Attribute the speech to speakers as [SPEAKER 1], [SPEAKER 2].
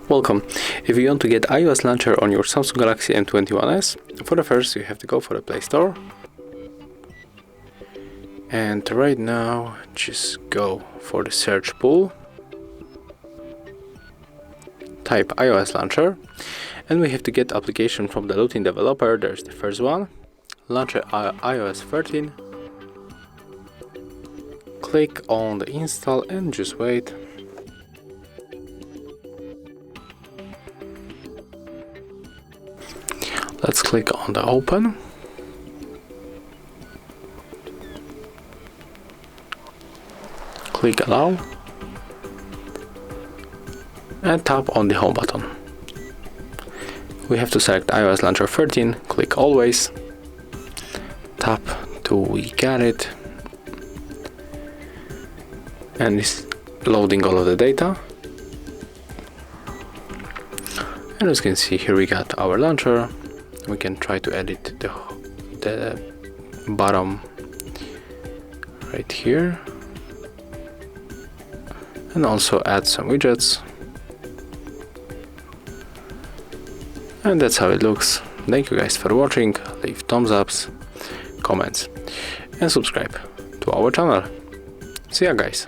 [SPEAKER 1] Welcome. If you want to get iOS launcher on your Samsung Galaxy M21S, for the first you have to go for the Play Store. And right now just go for the search pool. Type iOS launcher. And we have to get application from the Lutin developer. There's the first one. Launcher iOS 13. Click on the install and just wait. Let's click on the open. Click allow. And tap on the home button. We have to select iOS Launcher 13, click always. Tap till we get it. And it's loading all of the data. And as you can see, here we got our launcher. We can try to edit the bottom right here, and also add some widgets. And that's how it looks. Thank you guys for watching. Leave thumbs ups, comments, and subscribe to our channel. See ya guys.